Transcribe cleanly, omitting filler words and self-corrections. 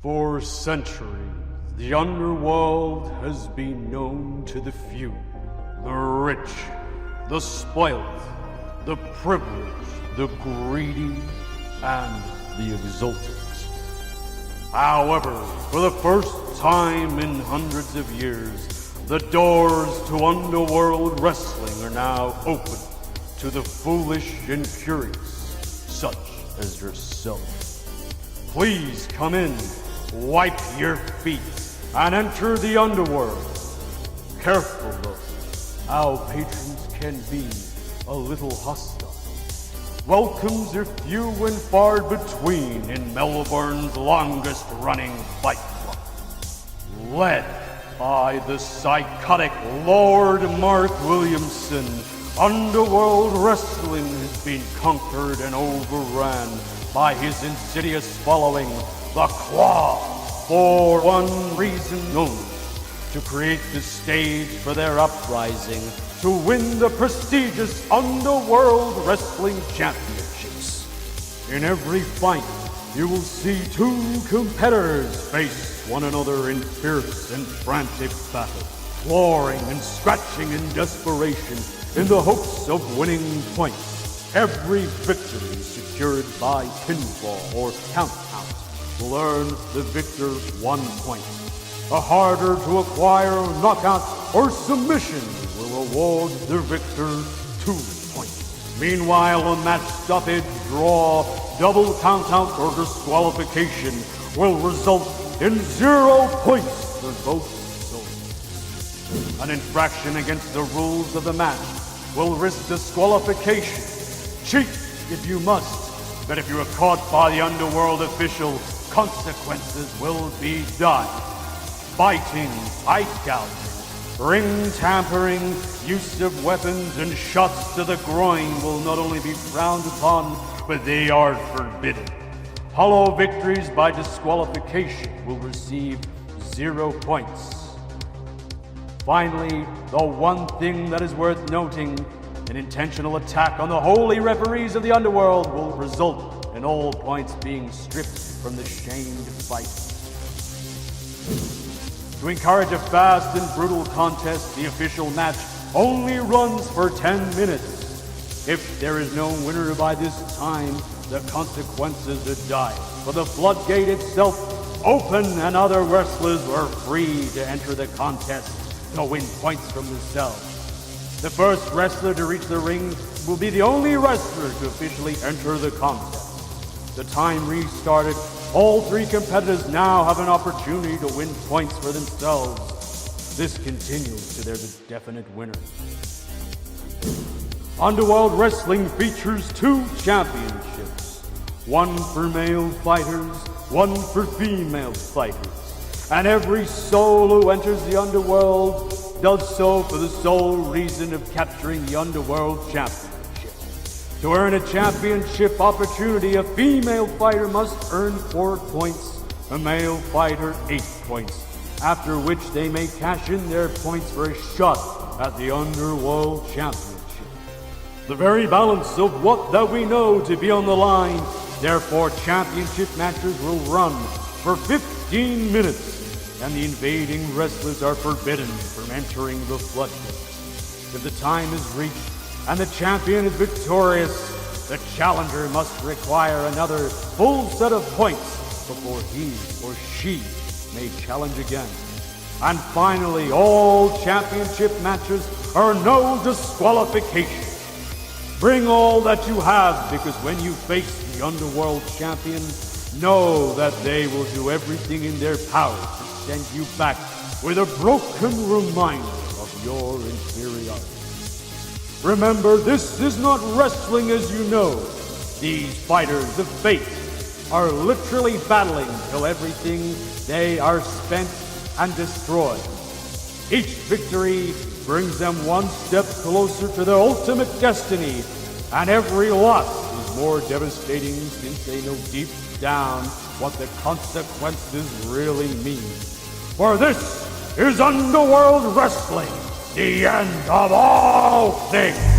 For centuries, the Underworld has been known to the few, the rich, the spoilt, the privileged, the greedy, and the exalted. However, for the first time in hundreds of years, the doors to Underworld wrestling are now open to the foolish and curious, such as yourself. Please come in, wipe your feet, and enter the Underworld. Careful though, our patrons can be a little hostile. Welcomes are few and far between in Melbourne's longest-running fight club. Led by the psychotic Lord Mark Williamson, Underworld Wrestling has been conquered and overran by his insidious following, the Claw, for one reason only: to create the stage for their uprising, to win the prestigious Underworld Wrestling Championships. In every fight, you will see two competitors face one another in fierce and frantic battle, clawing and scratching in desperation in the hopes of winning points. Every victory secured by pinfall or count-out will earn the victor 1 point. A harder to acquire knockout or submission will award the victor 2 points. Meanwhile, a match stoppage, draw, double countout, or disqualification will result in 0 points for both sides. An infraction against the rules of the match will risk disqualification. Cheat if you must, but if you are caught by the Underworld official, consequences will be done. Biting, eye gouging, ring tampering, use of weapons, and shots to the groin will not only be frowned upon, but they are forbidden. Hollow victories by disqualification will receive 0 points. Finally, the one thing that is worth noting: an intentional attack on the holy referees of the Underworld will result in all points being stripped from the shamed fight. To encourage a fast and brutal contest, the official match only runs for 10 minutes. If there is no winner by this time, the consequences are dire. For the floodgate itself open, and other wrestlers are free to enter the contest to win points from themselves. The first wrestler to reach the ring will be the only wrestler to officially enter the contest. The time restarted. All 3 competitors now have an opportunity to win points for themselves. This continues to their definite winner. Underworld Wrestling features 2 championships, one for male fighters, one for female fighters. And every soul who enters the Underworld does so for the sole reason of capturing the Underworld Championship. To earn a championship opportunity, a female fighter must earn 4 points, a male fighter 8 points, after which they may cash in their points for a shot at the Underworld Championship. The very balance of what that we know to be on the line, therefore championship matches will run for 15 minutes, and the invading wrestlers are forbidden from entering the floodgate. If the time is reached and the champion is victorious, the challenger must require another full set of points before he or she may challenge again. And finally, all championship matches are no disqualification. Bring all that you have, because when you face the Underworld champion, know that they will do everything in their power to send you back with a broken reminder of your inferiority. Remember, this is not wrestling as you know. These fighters of fate are literally battling till everything they are spent and destroyed. Each victory brings them one step closer to their ultimate destiny, and every loss is more devastating since they know deep down what the consequences really mean. For this is Underworld Wrestling, the end of all things.